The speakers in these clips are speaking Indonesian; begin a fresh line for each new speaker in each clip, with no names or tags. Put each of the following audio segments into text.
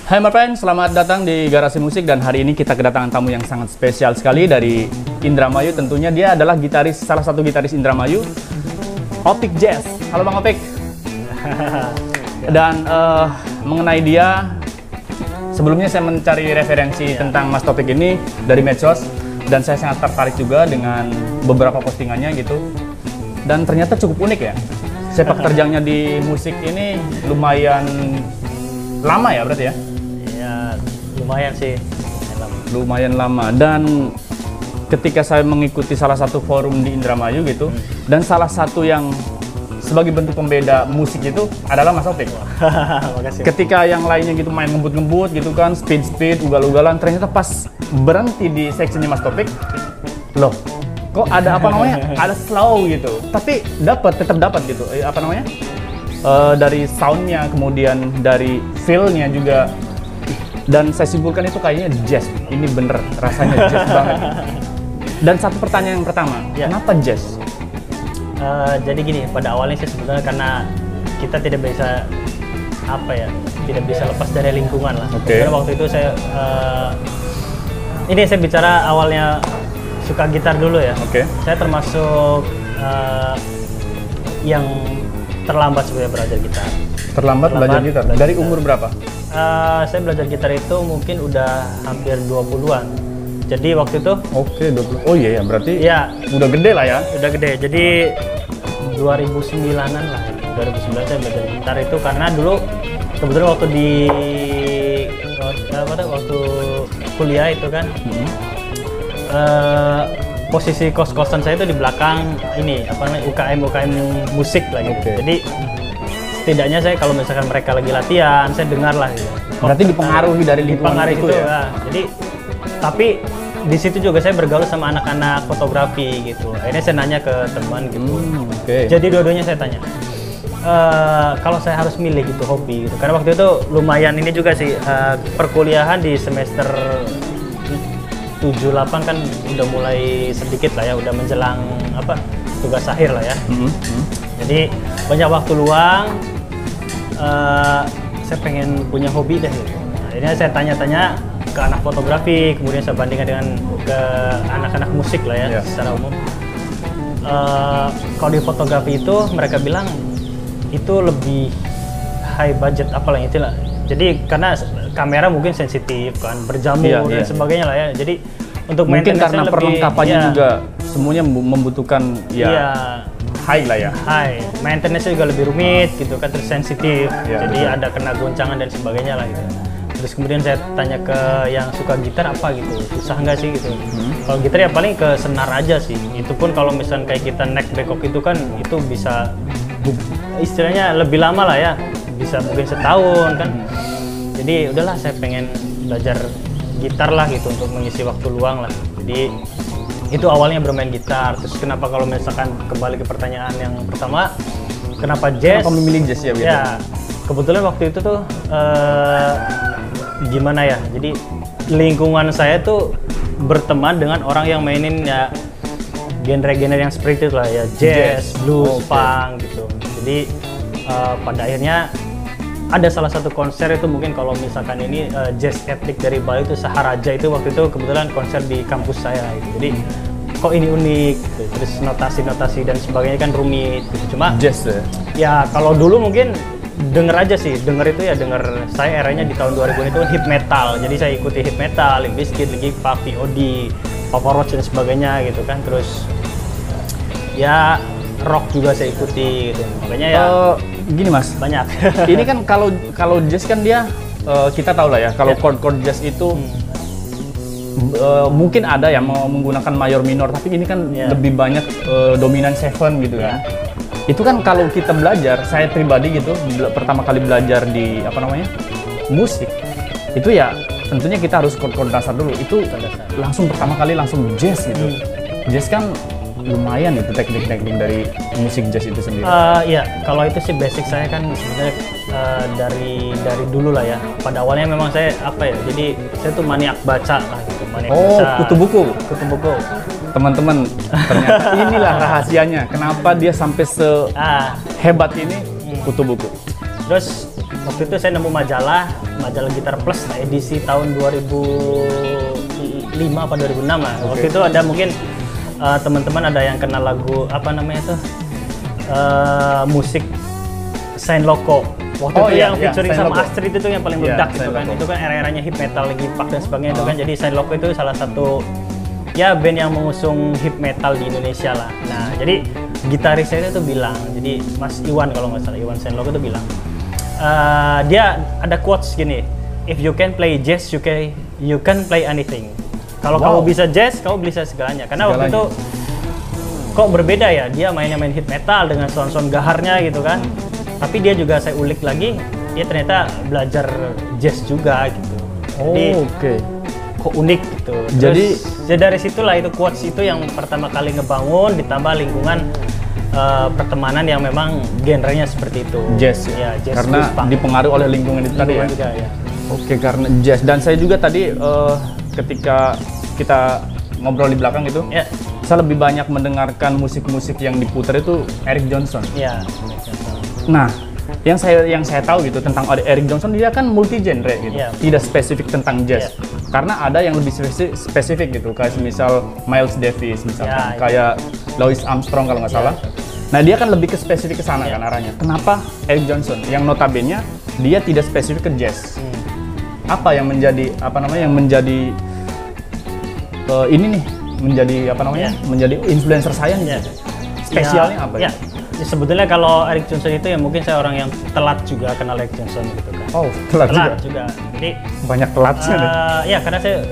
Hai my friend, selamat datang di Garasi Musik dan hari ini kita kedatangan tamu yang sangat spesial sekali dari Indramayu. Tentunya dia adalah gitaris, salah satu gitaris Indramayu, Opik Jazz. Halo Bang Opik. Dan mengenai dia, sebelumnya saya mencari referensi tentang Mas Topik ini dari medsos dan saya sangat tertarik juga dengan beberapa postingannya gitu. Dan ternyata cukup unik ya. Sepak terjangnya di musik ini lumayan lama ya berarti ya?
Ya, lumayan sih.
Lumayan lama. Dan ketika saya mengikuti salah satu forum di Indramayu gitu, dan salah satu yang sebagai bentuk pembeda musik itu adalah Mas Opik.
Makasih.
Ketika yang lainnya gitu main ngebut-ngebut gitu kan, speed, ugal-ugalan, ternyata pas berhenti di seksinya Mas Topik, loh, kok ada apa namanya? Ada slow gitu. Tapi tetap dapat gitu. Apa namanya? Dari soundnya, kemudian dari feel-nya juga. Dan saya simpulkan itu kayaknya jazz. Ini bener, rasanya jazz banget. Dan satu pertanyaan yang pertama, kenapa jazz?
Jadi gini, pada awalnya sih sebetulnya karena kita tidak bisa tidak bisa lepas dari lingkungan lah.
Okay.
Karena waktu itu saya ini saya bicara awalnya suka gitar dulu ya.
Okay.
Saya termasuk yang terlambat sebenarnya belajar gitar.
Terlambat belajar gitar? Dari umur berapa?
Saya belajar gitar itu mungkin udah hampir 20-an. Jadi waktu itu
Oke, 20. Oh iya ya, berarti
ya
udah gede lah ya?
udah gede. Jadi 2009-an lah. 2009 saya belajar gitar itu karena dulu kebetulan waktu kuliah itu kan posisi kos-kosan saya itu di belakang ini UKM musik lah gitu.
Okay.
Jadi setidaknya saya kalau misalkan mereka lagi latihan, saya dengar lah gitu.
Berarti dipengaruhi dari lingkungan itu ya?
Ya. Jadi tapi di situ juga saya bergaul sama anak-anak fotografi gitu. Akhirnya saya nanya ke teman gitu.
Okay.
Jadi dua-duanya saya tanya. Kalau saya harus milih gitu hobi gitu. Karena waktu itu lumayan ini juga sih perkuliahan di semester 7-8 kan udah mulai sedikit lah ya, udah menjelang tugas akhir lah ya. Jadi banyak waktu luang, saya pengen punya hobi deh gitu. Akhirnya saya tanya-tanya ke anak fotografi, kemudian saya bandingkan dengan ke anak-anak musik lah ya secara umum. Kalau di fotografi itu mereka bilang itu lebih high budget apalah itulah. Jadi karena kamera mungkin sensitif kan, berjamur dan sebagainya lah ya. Jadi untuk
mungkin karena perlengkapannya juga semuanya membutuhkan high lah ya.
High, maintenance juga lebih rumit gitu kan, terus sensitif. Jadi ada kena goncangan dan sebagainya lah gitu. Terus kemudian saya tanya ke yang suka gitar apa gitu, susah nggak sih gitu. Kalau gitar ya paling ke senar aja sih. Itu pun kalau misalnya kayak kita neck backup itu kan itu bisa istilahnya lebih lama lah ya, bisa mungkin setahun kan. Jadi udahlah saya pengen belajar gitar lah gitu untuk mengisi waktu luang lah. Jadi itu awalnya bermain gitar. Terus kenapa kalau misalkan kembali ke pertanyaan yang pertama, kenapa jazz?
Kenapa memilih jazz ya?
Ya, kebetulan waktu itu tuh gimana ya? Jadi lingkungan saya tuh berteman dengan orang yang mainin ya genre-genre yang seperti itu lah ya, jazz, blues, punk gitu. Jadi pada akhirnya ada salah satu konser itu mungkin kalau misalkan ini jazz etnik dari Bali itu Saharaja itu waktu itu kebetulan konser di kampus saya gitu. Jadi kok ini unik gitu. Terus notasi-notasi dan sebagainya kan rumit gitu. Cuma
jazz
ya kalau dulu mungkin denger aja sih, denger itu ya denger. Saya eranya di tahun 2000 itu hip metal. Jadi saya ikuti hip metal, Limp Bizkit, Linkin Park, POD, Papa Roach dan sebagainya gitu kan. Terus ya rock juga saya ikuti gitu. Makanya ya
gini Mas,
banyak.
Ini kan kalau jazz kan dia kita tahu lah ya, kalau chord jazz itu mungkin ada yang mau menggunakan mayor minor, tapi ini kan lebih banyak dominan seven gitu kan. Itu kan kalau kita belajar, saya pribadi gitu pertama kali belajar di musik itu ya tentunya kita harus chord dasar dulu. Itu langsung pertama kali langsung jazz gitu. Jazz kan lumayan gitu teknik-teknik dari musik jazz itu sendiri.
Iya, kalau itu sih basic saya kan sebenarnya dari dulu lah ya. Pada awalnya memang saya jadi saya tuh maniak baca lah gitu, maniak baca.
Kutu buku. Teman-teman, ternyata inilah rahasianya. Kenapa dia sampai sehebat ini kutu buku.
Terus waktu itu saya nemu majalah Gitar Plus edisi tahun 2005 apa 2006 lah. Waktu itu ada mungkin teman-teman ada yang kenal lagu apa namanya tuh musik Saint Loco. Waktu itu yang featuring sama Astrid itu yang paling meledak gitu kan. Itu kan era-eranya hip metal, Linkin Park dan sebagainya itu kan. Jadi Saint Loco itu salah satu ya band yang mengusung hip metal di Indonesia lah. Nah, jadi gitarisnya itu bilang, jadi Mas Iwan kalau nggak salah, Iwan Saint Loco itu bilang, dia ada quotes gini, if you can play jazz, you can play anything. Kalau kamu bisa jazz, kamu bisa segalanya. Karena waktu itu kok berbeda ya, dia main hip metal dengan sound-sound gaharnya gitu kan. Tapi dia juga saya ulik lagi, dia ternyata belajar jazz juga gitu. Jadi, kok unik gitu. Terus, jadi dari situlah itu quotes itu yang pertama kali ngebangun, ditambah lingkungan pertemanan yang memang genrenya seperti itu.
Jazz ya?
Jazz,
karena dipengaruhi oleh lingkungan itu tadi ya?
Juga, ya.
Oke, karena jazz. Dan saya juga tadi ketika kita ngobrol di belakang itu, saya lebih banyak mendengarkan musik-musik yang diputar itu Eric Johnson.
Iya.
Nah, yang saya tahu gitu tentang Eric Johnson, dia kan multi genre gitu, tidak spesifik tentang jazz. Karena ada yang lebih spesifik gitu, kayak misal Miles Davis, misalkan kayak Louis Armstrong kalau nggak salah. Nah, dia kan lebih ke spesifik ke sana kan arahnya. Kenapa Eric Johnson yang notabene dia tidak spesifik ke jazz? Apa yang menjadi ini nih menjadi influencer saya nih? Spesialnya apa ya?
Ya, sebetulnya kalau Eric Johnson itu ya mungkin saya orang yang telat juga kenal Eric Johnson gitu kan.
Oh, telat
juga. Jadi
banyak telatnya nih.
Ya karena saya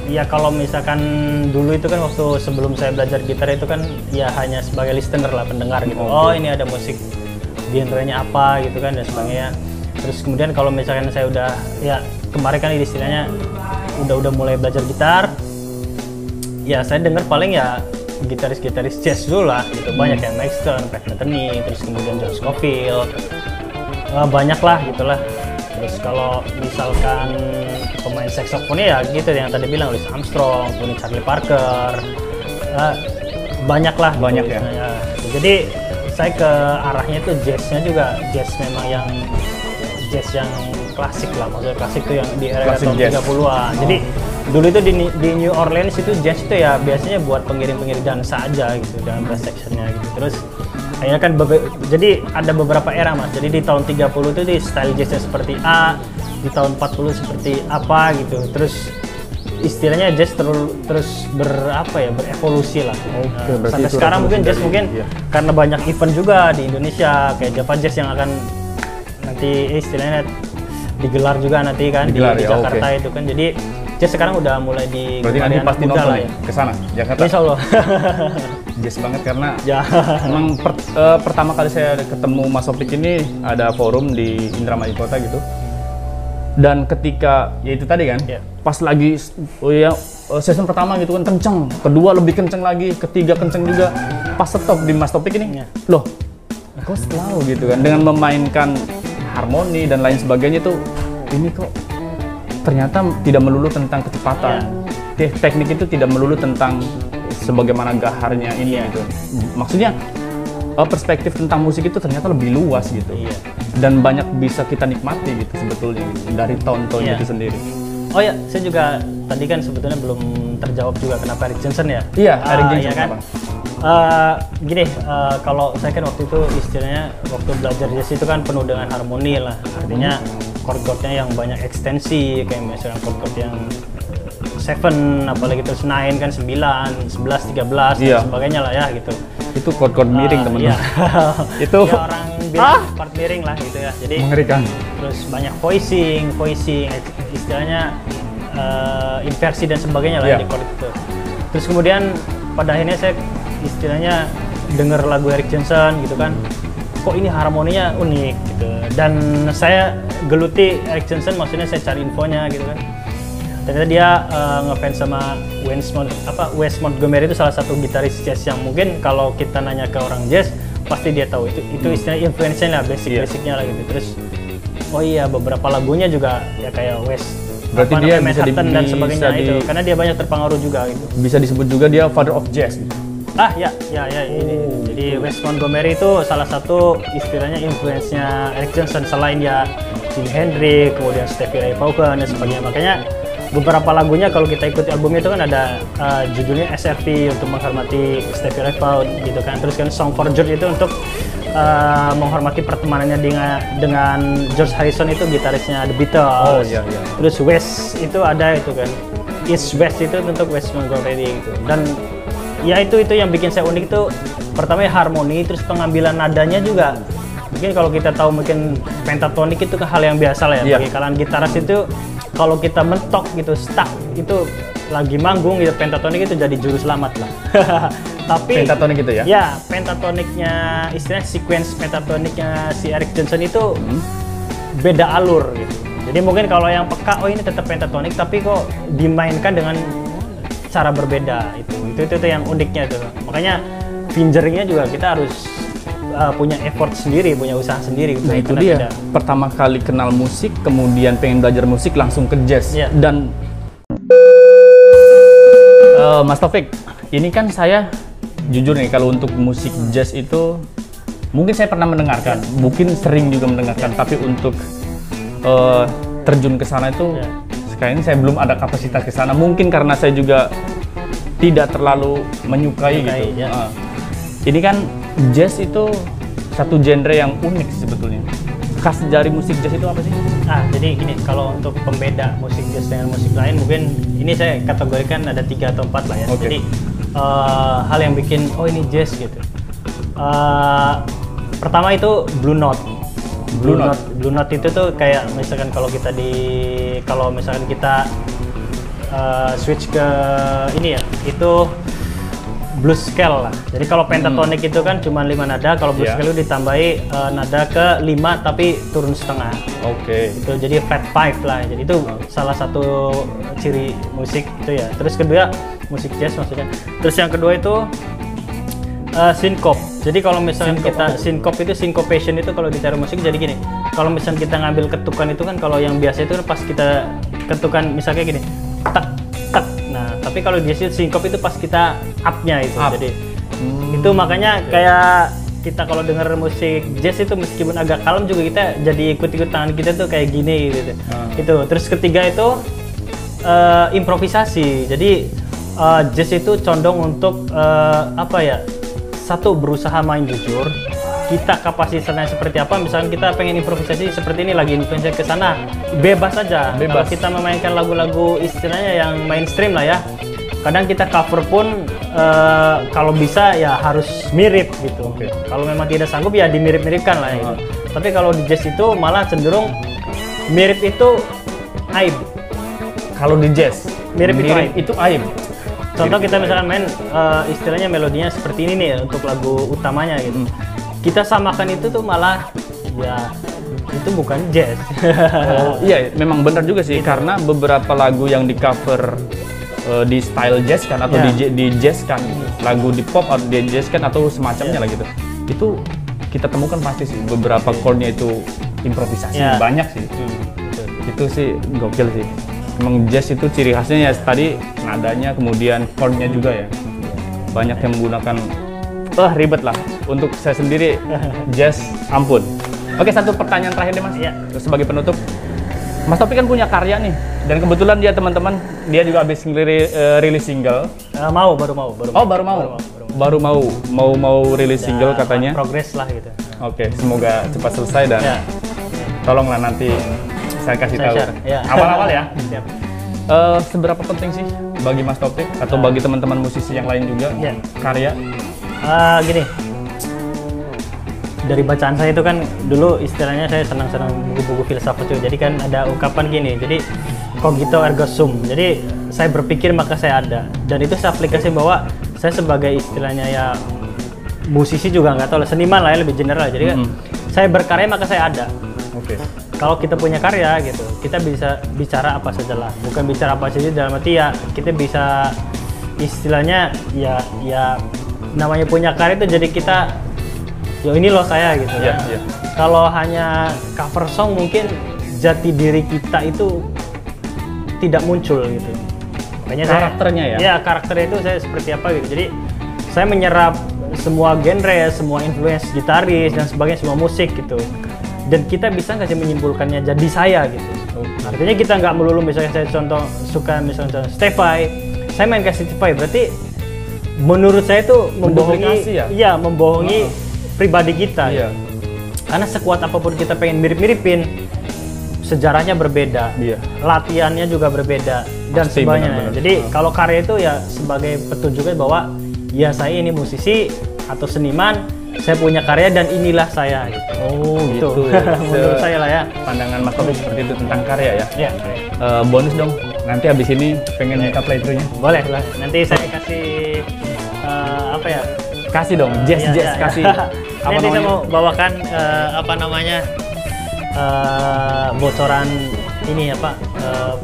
ya kalau misalkan dulu itu kan waktu sebelum saya belajar gitar itu kan ya hanya sebagai listener lah, pendengar gitu. Oh, ini ada musik genrenya apa gitu kan dan sebagainya. Terus kemudian kalau misalkan saya udah ya kemarin kan istilahnya udah mulai belajar gitar. Ya saya dengar paling ya gitaris-gitaris jazz dulu lah gitu. Banyak yang Mike Stern, Pat Metheny, terus kemudian John Scofield, banyak lah gitulah. Terus kalau misalkan pemain saksofonnya ya gitu yang tadi bilang Louis Armstrong, kemudian Charlie Parker, banyak gitu, ya. Jadi saya ke arahnya itu jazznya juga jazz memang yang jazz yang klasik lah, maksudnya klasik itu yang di era tahun 30-an. Jadi dulu itu di New Orleans itu jazz itu ya biasanya buat pengiring-pengiring dansa aja gitu dalam brass sectionnya gitu. Terus akhirnya kan jadi ada beberapa era Mas. Jadi di tahun 30 itu di style jazznya seperti A, di tahun 40 seperti apa gitu. Terus istilahnya jazz terus berevolusi lah. Sampai sekarang mungkin jazz karena banyak event juga di Indonesia kayak Java Jazz yang akan nanti istilahnya digelar juga nanti kan di Jakarta itu kan. Jadi jazz sekarang udah mulai di
berarti nanti pasti nonton ya ke sana Jakarta.
Insya Allah.
Jazz banget karena memang pertama kali saya ketemu Mas Opik ini ada forum di Indramayu Kota gitu. Dan ketika ya itu tadi kan pas lagi season pertama gitu kan kenceng, kedua lebih kenceng lagi, ketiga kenceng juga. Pas stop di Mas Topik ini, loh kok slow gitu kan dengan memainkan harmoni dan lain sebagainya tuh ini kok ternyata tidak melulu tentang kecepatan. Teknik itu tidak melulu tentang sebagaimana gaharnya ini gitu. Maksudnya perspektif tentang musik itu ternyata lebih luas gitu. Dan banyak bisa kita nikmati gitu sebetulnya gitu, dari tone-tone itu sendiri. Oh ya, saya juga tadi kan sebetulnya belum terjawab juga kenapa Eric Johnson ya? Iya, Eric Johnson
kan? Gini, kalau saya kan waktu itu istilahnya waktu belajar jazz itu kan penuh dengan harmoni lah. Artinya chord-chordnya yang banyak ekstensi, kayak misalnya chord-chord yang 7, apalagi terus 9 kan 9, 11, 13 dan sebagainya lah ya gitu. Itu chord-chord miring teman-teman. Itu ya, orang bilang chord miring lah gitu ya. Jadi mengerikan. Terus banyak voicing, istilahnya inversi dan sebagainya lah di chord itu. Terus kemudian pada akhirnya saya istilahnya denger lagu Eric Johnson gitu kan, kok ini harmoninya unik gitu. Dan saya geluti Eric Johnson, maksudnya saya cari infonya gitu kan. Ternyata dia ngefans sama Wes Montgomery, itu salah satu gitaris jazz yang mungkin kalau kita nanya ke orang jazz pasti dia tahu itu istilah influence-nya lah, basic-basicnya lah gitu. Terus oh iya beberapa lagunya juga ya kayak Wes, berarti dia bisa dan sebagainya itu karena dia banyak terpengaruh juga gitu. Bisa disebut juga dia father of jazz gitu. Ini. Jadi Wes Montgomery itu salah satu istilahnya influence-nya Eric Johnson, selain dia Jimi Hendrix, kemudian Stevie Ray Vaughan dan sebagainya. Makanya beberapa lagunya kalau kita ikuti albumnya itu kan ada judulnya SRV untuk menghormati Stevie Ray Vaughan gitu kan. Terus kan Song for George itu untuk menghormati pertemanannya dengan George Harrison itu gitarisnya The Beatles.
Oh iya iya.
Terus West itu ada itu kan. East West itu untuk West Montgomery gitu. Dan ya itu yang bikin saya unik itu pertama ya harmoni, terus pengambilan nadanya juga. Mungkin kalau kita tahu mungkin pentatonik itu kan hal yang biasa lah ya. Bagi kalian gitaris itu kalau kita mentok gitu, stuck itu lagi manggung gitu, pentatonik itu jadi juru selamat lah. Tapi
Pentatonik gitu ya?
Ya, pentatoniknya istilahnya sequence pentatoniknya si Eric Johnson itu beda alur gitu. Jadi mungkin kalau yang peka, oh ini tetap pentatonik tapi kok dimainkan dengan cara berbeda itu yang uniknya tuh. Makanya fingeringnya juga kita harus punya effort sendiri, punya usaha sendiri.
Nah itu dia, pertama kali kenal musik, kemudian pengen belajar musik langsung ke jazz. Dan Mas Taufik, ini kan saya jujur nih kalau untuk musik jazz itu mungkin saya pernah mendengarkan, mungkin sering juga mendengarkan, tapi untuk terjun ke sana itu sekarang ini saya belum ada kapasitas ke sana. Mungkin karena saya juga tidak terlalu menyukai gitu. Ini kan jazz itu satu genre yang unik sebetulnya. Khas dari musik jazz itu apa sih?
Jadi gini, kalau untuk pembeda musik jazz dengan musik lain mungkin ini saya kategorikan ada 3 atau 4 lah ya. Jadi hal yang bikin oh ini jazz gitu. Pertama itu blue note. Blue note itu tuh kayak misalkan kalau misalkan kita switch ke ini ya, itu blues scale lah. Jadi kalau pentatonik itu kan cuma 5 nada, kalau blues scale itu ditambahi nada ke 5 tapi turun setengah. Itu jadi flat 5 lah. Jadi itu salah satu ciri musik itu ya. Terus kedua musik jazz maksudnya. Terus yang kedua itu syncop. Jadi kalau misalnya kita syncop itu syncopation itu kalau di teori musik jadi gini. Kalau misalnya kita ngambil ketukan itu kan kalau yang biasa itu pas kita ketukan misalnya gini. Tak tak. Nah, tapi kalau di syncop itu pas kita up-nya itu. Jadi itu makanya kayak kita kalau dengar musik jazz itu meskipun agak kalem juga kita jadi ikut-ikut tangan kita tuh kayak gini gitu. Itu. Terus ketiga itu improvisasi. Jadi jazz itu condong untuk apa ya? Satu, berusaha main jujur. Kita kapasitasnya seperti apa, misalnya kita pengen improvisasi seperti ini, lagi improvisasi ke sana, bebas aja. Kalau kita memainkan lagu-lagu istilahnya yang mainstream lah ya, kadang kita cover pun kalau bisa ya harus mirip gitu. Kalau memang tidak sanggup ya dimirip-miripkan lah gitu. Tapi kalau di jazz itu malah cenderung mirip itu aib.
Kalau di jazz
mirip itu aib. Contoh kita misalkan main istilahnya melodinya seperti ini nih untuk lagu utamanya gitu. Kita samakan itu tuh malah ya itu bukan jazz.
Iya, memang benar juga sih karena beberapa lagu yang di cover di style jazz kan atau di jazz kan, lagu di pop atau di jazz kan atau semacamnya lah gitu. Itu kita temukan pasti sih beberapa chordnya itu improvisasi banyak sih. Itu sih gokil sih. Emang jazz itu ciri khasnya ya tadi nadanya, kemudian chordnya juga ya. Banyak yang menggunakan ribet lah. Untuk saya sendiri jazz ampun. Oke, satu pertanyaan terakhir deh Mas. Terus sebagai penutup, Mas Taufik kan punya karya nih, dan kebetulan dia teman-teman dia juga habis rilis single. Baru mau rilis single katanya.
Progress lah gitu.
Oke, semoga cepat selesai dan tolonglah nanti saya kasih tahu awal-awal ya. Seberapa penting sih bagi Mas Taufik atau bagi teman-teman musisi yang lain juga karya?
Gini, dari bacaan saya itu kan dulu istilahnya saya senang-senang buku-buku filsafat juga. Jadi kan ada ungkapan gini, jadi cogito ergo sum. Jadi saya berpikir maka saya ada. Dan itu saya aplikasi bahwa saya sebagai istilahnya ya musisi juga nggak tahu lah, seniman lah ya lebih general. Jadi kan saya berkarya maka saya ada. Kalau kita punya karya gitu, kita bisa bicara apa saja lah. Bukan bicara apa saja dalam arti ya kita bisa istilahnya ya namanya punya karya itu jadi kita yo ini loh saya gitu ya. Kalau hanya cover song mungkin jati diri kita itu tidak muncul gitu. Makanya
karakternya
karakternya itu saya seperti apa gitu. Jadi saya menyerap semua genre, semua influence gitaris dan sebagainya, semua musik gitu. dan kita bisa nggak sih menyimpulkannya jadi saya gitu. Artinya kita nggak melulu misalnya saya contoh suka misalnya Stefy, saya main ke Stefy berarti menurut saya itu membohongi, iya membohongi pribadi kita.
Iya.
Karena sekuat apapun kita pengen mirip-miripin, sejarahnya berbeda, latihannya juga berbeda dan
Pasti,
sebagainya.
benar-benar.
Jadi kalau karya itu ya sebagai petunjuknya bahwa ya saya ini musisi atau seniman, saya punya karya dan inilah saya. Gitu.
Oh gitu ya.
Menurut saya lah ya.
Pandangan Mas Topik seperti itu tentang karya ya.
Ya.
Bonus dong, nanti habis ini pengen minta playthrough-nya.
Boleh lah. Nanti saya kasih apa ya?
Kasih dong, jazz kasih. Apa
Nanti saya
namanya?
mau bawakan apa namanya bocoran ini apa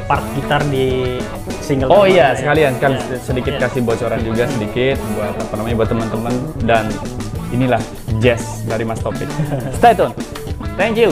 part gitar di single.
Oh
pertama
iya,
saya.
sekalian kan
Ya.
sedikit
Ya.
kasih bocoran juga sedikit buat apa namanya buat teman-teman dan inilah jazz dari Mas Topik. Stay tune. Thank you.